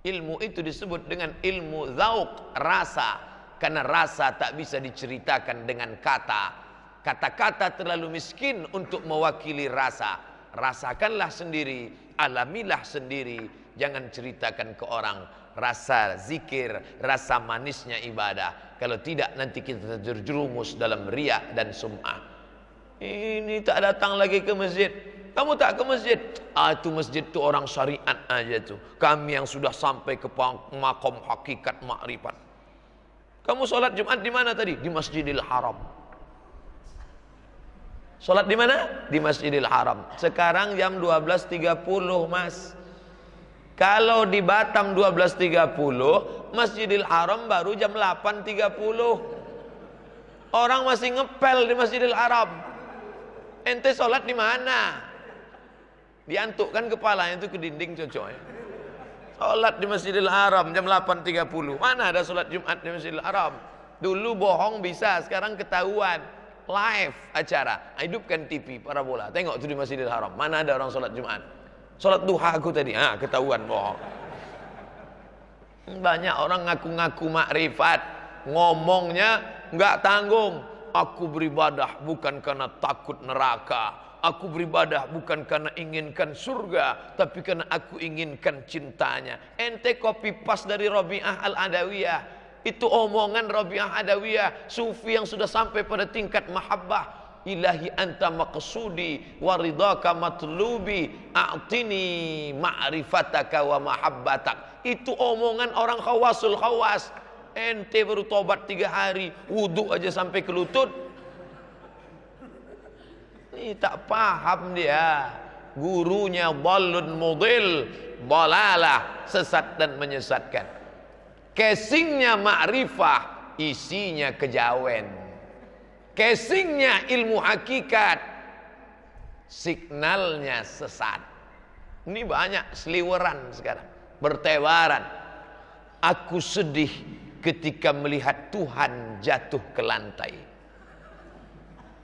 Ilmu itu disebut dengan ilmu dzauq, rasa. Karena rasa tak bisa diceritakan dengan kata. Kata-kata terlalu miskin untuk mewakili rasa. Rasakanlah sendiri, alamilah sendiri. Jangan ceritakan ke orang rasa zikir, rasa manisnya ibadah. Kalau tidak nanti kita terjerumus dalam riya dan sum'ah. Ini tak datang lagi ke masjid. Kamu tak ke masjid? Itu masjid tu orang syariat aja tu. Kami yang sudah sampai ke maqam hakikat makrifat. Kamu sholat Jumat di mana tadi? Di Masjidil Haram. Sholat di mana? Di Masjidil Haram. Sekarang jam 12.30 mas. Kalau di Batam 12.30, Masjidil Haram baru jam 8.30. Orang masih ngepel di Masjidil Haram. Ente sholat di mana? Diantukkan kepalanya itu ke dinding cocoknya. Sholat di Masjidil Haram jam 8.30. Mana ada sholat Jumat di Masjidil Haram? Dulu bohong bisa, sekarang ketahuan. Live acara. Hidupkan TV parabola. Tengok tuh di Masjidil Haram. Mana ada orang sholat Jumat? Sholat duha aku tadi. Ketahuan bohong. Banyak orang ngaku-ngaku makrifat, ngomongnya nggak tanggung. Aku beribadah bukan karena takut neraka. Aku beribadah bukan karena inginkan surga, tapi karena aku inginkan cintanya. Ente copy paste dari Rabi'ah Al-Adawiyah. Itu omongan Rabi'ah Adawiyah, sufi yang sudah sampai pada tingkat mahabbah. Ilahi anta maqsudi wa ridaka matlubi a'tini ma'rifataka wa mahabbatak. Itu omongan orang khawasul khawas. Ente baru tobat 3 hari, wudhu aja sampai ke lutut. Ini tak paham dia. Gurunya dhalun mudil, dalalah, sesat dan menyesatkan. Casingnya ma'rifah, isinya kejawen. Casingnya ilmu hakikat, signalnya sesat. Ini banyak seliweran sekarang, bertebaran. Aku sedih ketika melihat Tuhan jatuh ke lantai.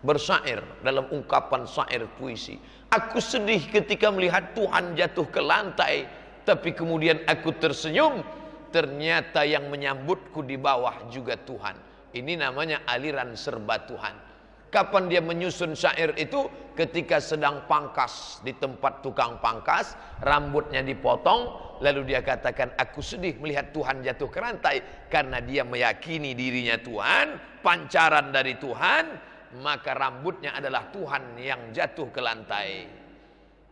Bersyair dalam ungkapan syair puisi. Aku sedih ketika melihat Tuhan jatuh ke lantai, tapi kemudian aku tersenyum. Ternyata yang menyambutku di bawah juga Tuhan. Ini namanya aliran serba Tuhan. Kapan dia menyusun syair itu? Ketika sedang pangkas di tempat tukang pangkas, rambutnya dipotong, lalu dia katakan, aku sedih melihat Tuhan jatuh ke lantai. Karena dia meyakini dirinya Tuhan, pancaran dari Tuhan, maka rambutnya adalah Tuhan yang jatuh ke lantai.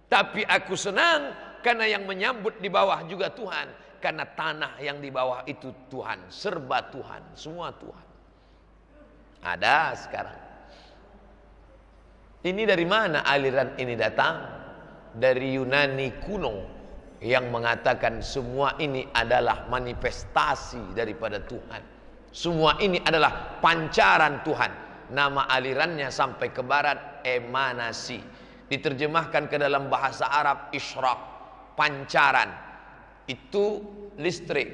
Tapi aku senang karena yang menyambut di bawah juga Tuhan. Karena tanah yang di bawah itu Tuhan, serba Tuhan, semua Tuhan. Ada sekarang. Ini dari mana aliran ini datang? Dari Yunani kuno yang mengatakan semua ini adalah manifestasi daripada Tuhan. Semua ini adalah pancaran Tuhan. Nama alirannya sampai ke barat emanasi. Diterjemahkan ke dalam bahasa Arab isyraq, pancaran. Itu listrik.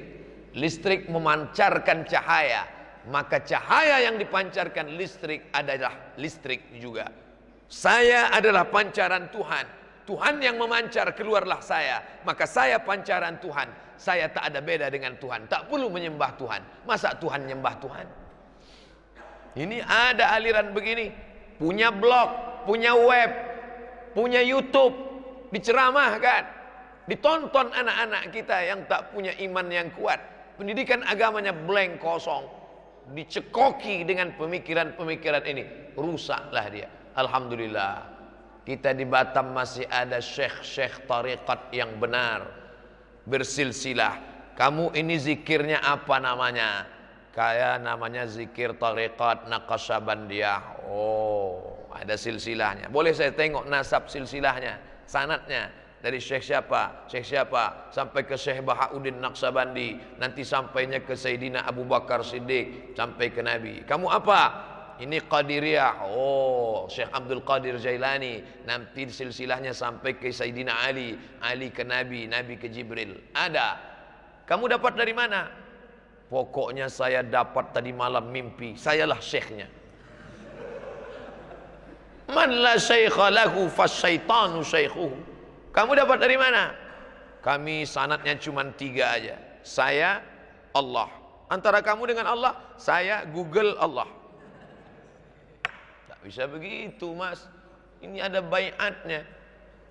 Listrik memancarkan cahaya. Maka cahaya yang dipancarkan listrik adalah listrik juga. Saya adalah pancaran Tuhan. Tuhan yang memancar, keluarlah saya. Maka saya pancaran Tuhan. Saya tak ada beda dengan Tuhan. Tak perlu menyembah Tuhan. Masa Tuhan menyembah Tuhan? Ini ada aliran begini. Punya blog, punya web, punya YouTube. Diceramahkan. Ditonton anak-anak kita yang tak punya iman yang kuat. Pendidikan agamanya blank, kosong. Dicekoki dengan pemikiran-pemikiran ini, rusaklah dia. Alhamdulillah kita di Batam masih ada syekh-syekh tariqat yang benar, bersilsilah. Kamu ini zikirnya apa namanya? Kayak namanya zikir tariqat Naqsyabandiyah. Oh, ada silsilahnya. Boleh saya tengok nasab silsilahnya, sanadnya. Dari syekh siapa, sampai ke Syekh Bahauddin Naqsyabandi, nanti sampainya ke Sayyidina Abu Bakar Siddiq, sampai ke Nabi. Kamu apa? Ini Qadiriyah. Oh, Syekh Abdul Qadir Jailani. Nanti silsilahnya sampai ke Sayyidina Ali, Ali ke Nabi, Nabi ke Jibril. Ada. Kamu dapat dari mana? Pokoknya saya dapat tadi malam mimpi, sayalah syekhnya. Man la syaikha lahu fasyaitanu syaikhuhu. Kamu dapat dari mana? Kami sanadnya cuma 3 aja. Saya, Allah. Antara kamu dengan Allah, saya Google Allah. Tak bisa begitu, Mas. Ini ada baiatnya,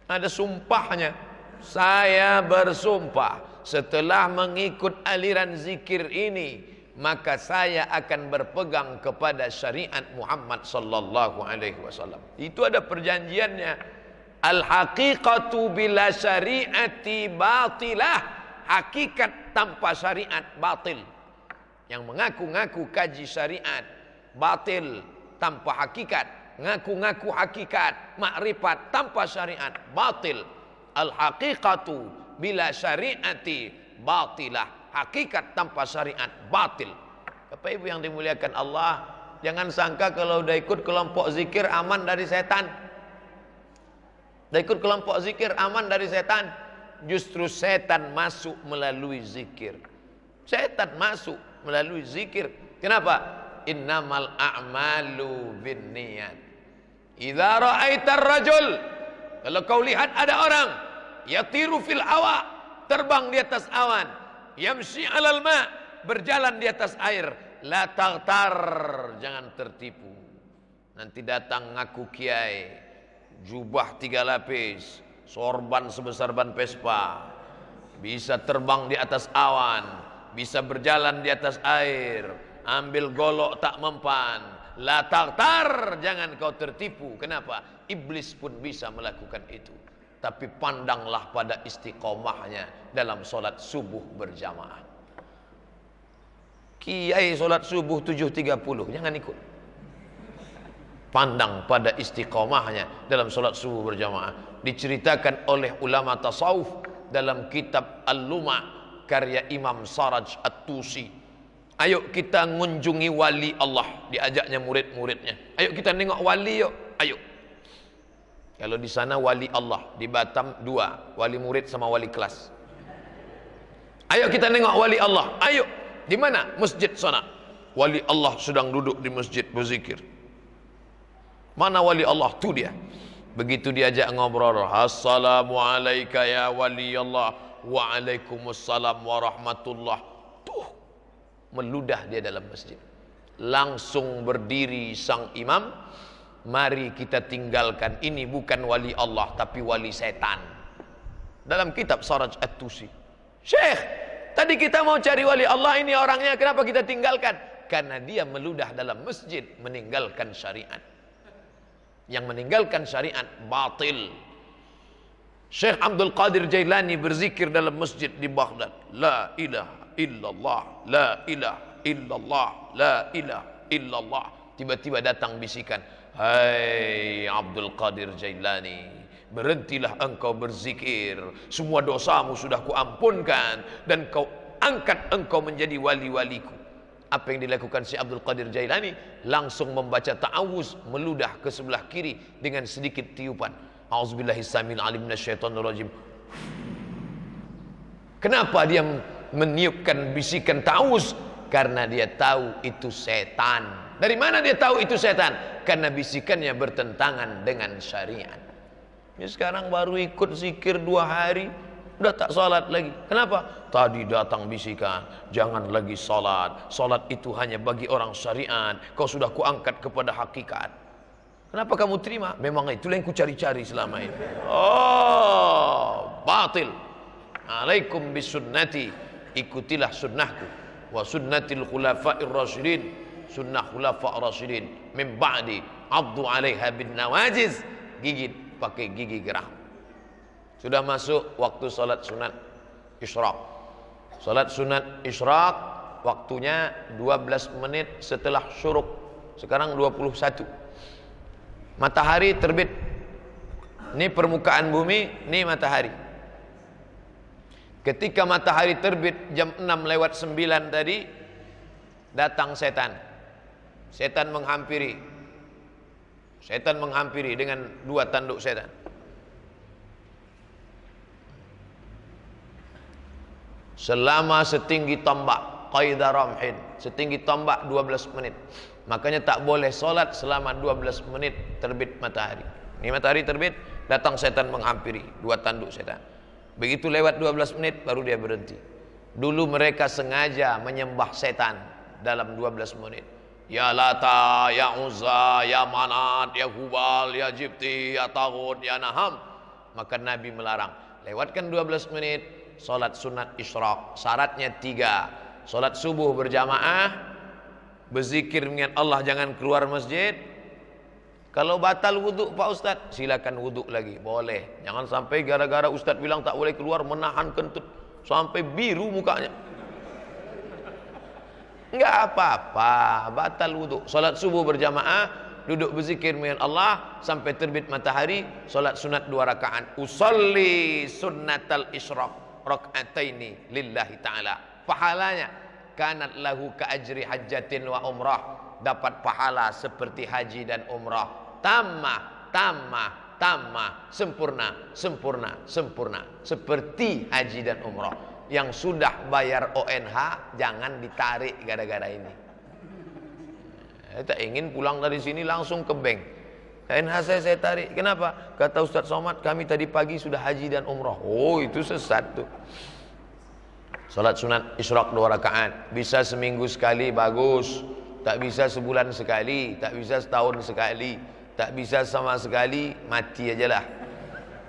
ada sumpahnya. Saya bersumpah setelah mengikut aliran zikir ini, maka saya akan berpegang kepada syariat Muhammad sallallahu alaihi wasallam. Itu ada perjanjiannya. Al-haqiqatu bila syari'ati batilah. Hakikat tanpa syariat batil. Yang mengaku-ngaku kaji syariat batil tanpa hakikat. Ngaku-ngaku hakikat makrifat tanpa syariat batil. Al-haqiqatu bila syariati batilah. Hakikat tanpa syariat batil. Bapak Ibu yang dimuliakan Allah, jangan sangka kalau udah ikut kelompok zikir aman dari setan. Udah ikut kelompok zikir aman dari setan. Justru setan masuk melalui zikir. Setan masuk melalui zikir. Kenapa? Innamal a'malu binniyat. Idza ra'aitar rajul, kalau kau lihat ada orang yatiru fil hawa, terbang di atas awan, yamshi 'alal ma, berjalan di atas air, la taghtar, jangan tertipu. Nanti datang ngaku kiai, jubah 3 lapis, sorban sebesar ban Vespa, bisa terbang di atas awan, bisa berjalan di atas air, ambil golok tak mempan. La taghtar, jangan kau tertipu. Kenapa? Iblis pun bisa melakukan itu. Tapi pandanglah pada istiqomahnya dalam solat subuh berjamaah. Kiai solat subuh 7.30, jangan ikut. Pandang pada istiqomahnya dalam solat subuh berjamaah. Diceritakan oleh ulama tasawuf dalam kitab Al-Luma karya Imam Saraj At-Tusi. Ayo kita mengunjungi wali Allah, diajaknya murid-muridnya. Ayo kita nengok wali yuk, ayo. Kalau di sana wali Allah, di Batam 2, wali murid sama wali kelas. Ayo kita nengok wali Allah, ayo. Di mana? Masjid sana. Wali Allah sedang duduk di masjid berzikir. Mana wali Allah? Tuh dia. Begitu diajak ngobrol, assalamualaikum ya wali Allah, waalaikumsalam warahmatullah. Tuh, meludah dia dalam masjid. Langsung berdiri sang imam, mari kita tinggalkan, ini bukan wali Allah tapi wali setan. Dalam kitab Saraj At-Tusi. Syekh, tadi kita mau cari wali Allah, ini orangnya, kenapa kita tinggalkan? Karena dia meludah dalam masjid, meninggalkan syariat. Yang meninggalkan syariat batil. Syekh Abdul Qadir Jailani berzikir dalam masjid di Baghdad, la ilaha illallah, la ilaha illallah, la ilaha illallah. Tiba-tiba datang bisikan, hai Abdul Qadir Jailani, berhentilah engkau berzikir, semua dosamu sudah kuampunkan dan kau angkat engkau menjadi wali-waliku. Apa yang dilakukan si Abdul Qadir Jailani? Langsung membaca ta'awuz, meludah ke sebelah kiri dengan sedikit tiupan, a'udzubillahi samil alim minasyaitonir rajim. Kenapa dia meniupkan bisikan ta'awuz? Karena dia tahu itu setan. Dari mana dia tahu itu setan? Karena bisikannya bertentangan dengan syariat. Ya, sekarang baru ikut zikir 2 hari, udah tak salat lagi. Kenapa? Tadi datang bisikan, jangan lagi salat. Salat itu hanya bagi orang syariat. Kau sudah kuangkat kepada hakikat. Kenapa kamu terima? Memang itulah yang ku cari-cari selama ini. Oh, batil. Alaikum bisunnati, ikutilah sunnahku, wa sunnatil khulafa'ir rasyidin, sunnah khulafa' rasyidin min ba'di, addu 'alaiha bin nawajiz, gigit pakai gigi gerah. Sudah masuk waktu salat sunat isyraq. Salat sunat isyraq waktunya 12 menit setelah syuruk. Sekarang 21. Matahari terbit. Ini permukaan bumi, ini matahari. Ketika matahari terbit jam 6:09 tadi, datang setan. Setan menghampiri. Setan menghampiri dengan 2 tanduk setan. Selama setinggi tombak, qaida ramhin, setinggi tombak 12 menit. Makanya tak boleh solat selama 12 menit terbit matahari. Ini matahari terbit, datang setan menghampiri, 2 tanduk setan. Begitu lewat 12 menit baru dia berhenti. Dulu mereka sengaja menyembah setan dalam 12 menit. Ya Lata, ya Uzza, ya Manat, ya Hubal, ya Jibti, ya Taghut, ya Naham. Maka Nabi melarang. Lewatkan 12 menit, solat sunat isyraq. Syaratnya 3. Solat subuh berjamaah, berzikir dengan Allah, jangan keluar masjid. Kalau batal wuduk Pak Ustadz, silakan wuduk lagi, boleh. Jangan sampai gara-gara Ustadz bilang tak boleh keluar, menahan kentut sampai biru mukanya. Enggak apa-apa, batal wuduk. Salat subuh berjamaah, duduk berzikir dengan Allah sampai terbit matahari. Salat sunat 2 rakaat. Usolli sunnatal isyraq. rak'ataini lillahi ta'ala. Pahalanya kanat lahu ka ajri hajjatin wa umrah, dapat pahala seperti haji dan umrah. Tamah, tamah, tamah, sempurna, sempurna, sempurna, seperti haji dan umrah. Yang sudah bayar ONH jangan ditarik gara-gara ini. Saya tak ingin pulang dari sini langsung ke bank. ONH saya tarik. Kenapa? Kata Ustaz Somad, kami tadi pagi sudah haji dan umrah. Oh, itu sesat tuh. Salat sunat isyraq 2 rakaat. Bisa seminggu sekali, bagus. Tak bisa sebulan sekali, tak bisa setahun sekali, tak bisa sama sekali, mati ajalah.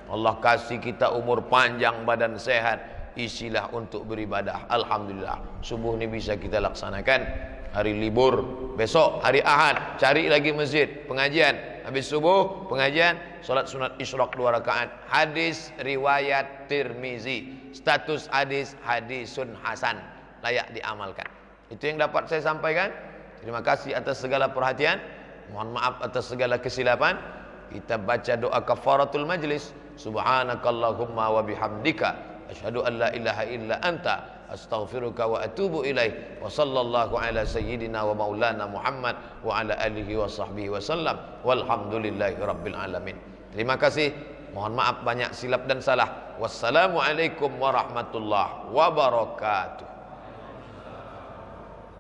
Allah kasih kita umur panjang, badan sehat, isilah untuk beribadah. Alhamdulillah, subuh ni bisa kita laksanakan. Hari libur, besok hari Ahad, cari lagi masjid, pengajian. Habis subuh, pengajian, salat sunat isyraq 2 rakaat. Hadis riwayat Tirmizi, status hadis hadisun hasan, layak diamalkan. Itu yang dapat saya sampaikan. Terima kasih atas segala perhatian. Mohon maaf atas segala kesilapan. Kita baca doa kafaratul majlis. Subhanakallahumma wa bihamdika asyhadu an la ilaha illa anta astaghfiruka wa atubu ilaih. Wa sallallahu ala sayyidina wa maulana Muhammad wa ala alihi wa sahbihi wa sallam. Walhamdulillahi rabbil alamin. Terima kasih. Mohon maaf banyak silap dan salah. Wassalamualaikum warahmatullahi wabarakatuh.